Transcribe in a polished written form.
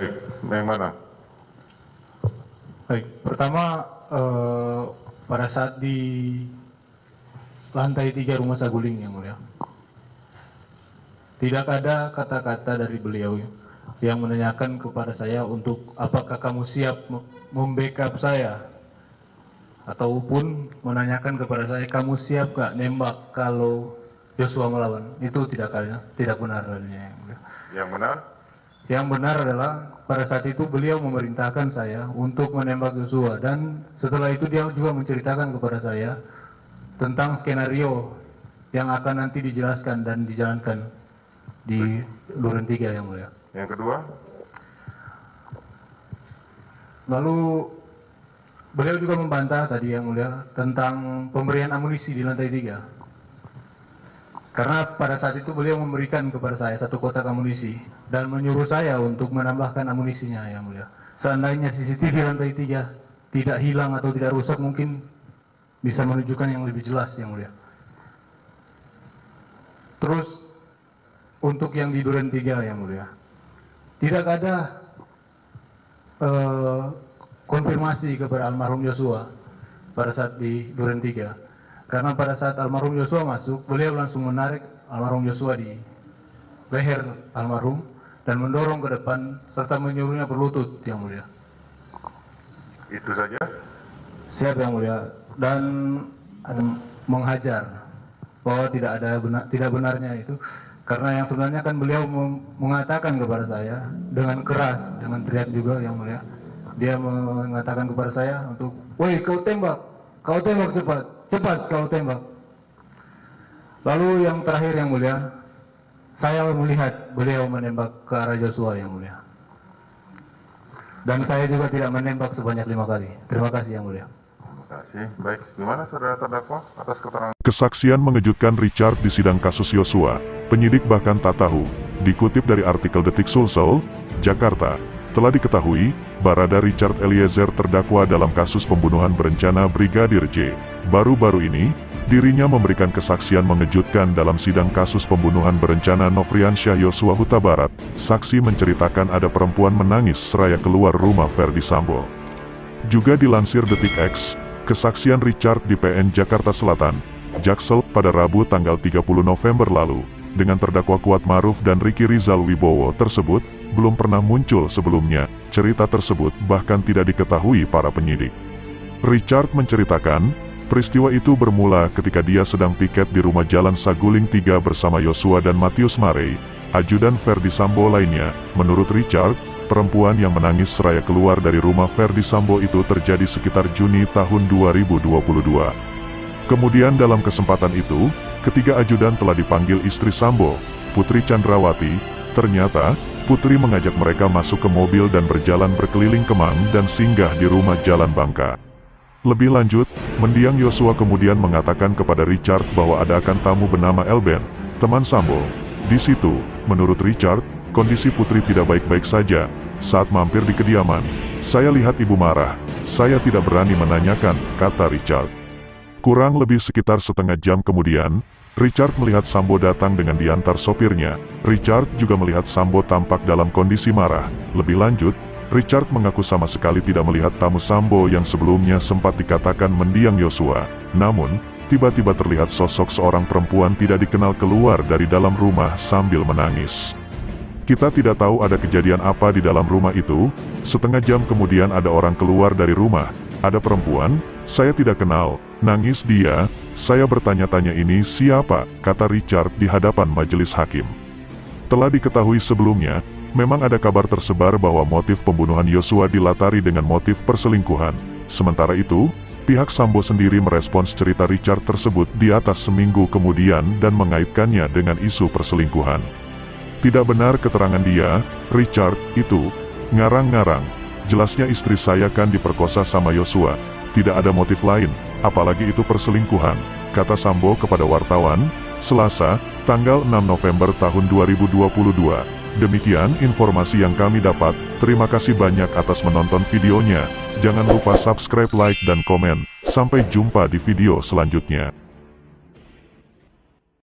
Baik, yang mana? Baik, pertama pada saat di lantai 3 Rumah Saguling, yang mulia, tidak ada kata-kata dari beliau yang menanyakan kepada saya untuk apakah kamu siap membackup saya, ataupun menanyakan kepada saya kamu siap gak nembak kalau Joshua melawan. Itu tidak benar adanya, yang mulia. Yang benar? Yang benar adalah pada saat itu beliau memerintahkan saya untuk menembak Joshua, dan setelah itu dia juga menceritakan kepada saya tentang skenario yang akan nanti dijelaskan dan dijalankan di Duren 3, yang mulia. Yang kedua? Lalu beliau juga membantah tadi, yang mulia, tentang pemberian amunisi di lantai 3. Karena pada saat itu beliau memberikan kepada saya 1 kotak amunisi dan menyuruh saya untuk menambahkan amunisinya, yang mulia. Seandainya CCTV lantai 3 tidak hilang atau tidak rusak, mungkin bisa menunjukkan yang lebih jelas, yang mulia. Terus untuk yang di Duren 3, yang mulia, tidak ada konfirmasi kepada almarhum Joshua pada saat di Duren 3. Karena pada saat almarhum Joshua masuk, beliau langsung menarik almarhum Joshua di leher almarhum dan mendorong ke depan serta menyuruhnya berlutut, yang mulia. Itu saja? Siap, yang mulia. Dan menghajar bahwa tidak benarnya itu, karena yang sebenarnya kan beliau mengatakan kepada saya dengan keras, dengan teriak juga, yang mulia. Dia mengatakan kepada saya untuk, "Woi, kau tembak cepat, cepat kau tembak." Lalu yang terakhir, yang mulia, saya melihat beliau menembak ke arah Joshua, yang mulia. Dan saya juga tidak menembak sebanyak 5 kali. Terima kasih, yang mulia. Terima kasih. Baik, gimana saudara terdakwa atas keterangan? Kesaksian mengejutkan Richard di sidang kasus Joshua. Penyidik bahkan tak tahu. Dikutip dari artikel Detik Sulsel, Jakarta. Telah diketahui, Barada Richard Eliezer terdakwa dalam kasus pembunuhan berencana Brigadir J. Baru-baru ini, dirinya memberikan kesaksian mengejutkan dalam sidang kasus pembunuhan berencana Nofriansyah Yosua Huta Barat. Saksi menceritakan ada perempuan menangis seraya keluar rumah Ferdi Sambo. Juga dilansir Detik X, kesaksian Richard di PN Jakarta Selatan, Jaksel, pada Rabu tanggal 30 November lalu, dengan terdakwa Kuat Maruf dan Ricky Rizal Wibowo tersebut, belum pernah muncul sebelumnya. Cerita tersebut bahkan tidak diketahui para penyidik. Richard menceritakan, peristiwa itu bermula ketika dia sedang piket di rumah Jalan Saguling 3 bersama Joshua dan Matius Marey, ajudan Ferdi Sambo lainnya. Menurut Richard, perempuan yang menangis seraya keluar dari rumah Ferdi Sambo itu terjadi sekitar Juni tahun 2022. Kemudian dalam kesempatan itu, ketiga ajudan telah dipanggil istri Sambo, Putri Chandrawati. Ternyata, Putri mengajak mereka masuk ke mobil dan berjalan berkeliling Kemang dan singgah di rumah Jalan Bangka. Lebih lanjut, mendiang Joshua kemudian mengatakan kepada Richard bahwa ada akan tamu bernama Elben, teman Sambo. Di situ, menurut Richard, kondisi Putri tidak baik-baik saja. Saat mampir di kediaman, saya lihat ibu marah. Saya tidak berani menanyakan, kata Richard. Kurang lebih sekitar setengah jam kemudian, Richard melihat Sambo datang dengan diantar sopirnya. Richard juga melihat Sambo tampak dalam kondisi marah. Lebih lanjut, Richard mengaku sama sekali tidak melihat tamu Sambo yang sebelumnya sempat dikatakan mendiang Joshua. Namun, tiba-tiba terlihat sosok seorang perempuan tidak dikenal keluar dari dalam rumah sambil menangis. Kita tidak tahu ada kejadian apa di dalam rumah itu. Setengah jam kemudian ada orang keluar dari rumah. Ada perempuan, saya tidak kenal, nangis dia. Saya bertanya-tanya ini siapa, kata Richard di hadapan majelis hakim. Telah diketahui sebelumnya, memang ada kabar tersebar bahwa motif pembunuhan Joshua dilatari dengan motif perselingkuhan. Sementara itu, pihak Sambo sendiri merespons cerita Richard tersebut di atas seminggu kemudian dan mengaitkannya dengan isu perselingkuhan. Tidak benar keterangan dia, Richard, itu ngarang-ngarang. Jelasnya istri saya kan diperkosa sama Joshua. Tidak ada motif lain, apalagi itu perselingkuhan, kata Sambo kepada wartawan, Selasa, tanggal 6 November tahun 2022. Demikian informasi yang kami dapat. Terima kasih banyak atas menonton videonya. Jangan lupa subscribe, like, dan komen. Sampai jumpa di video selanjutnya.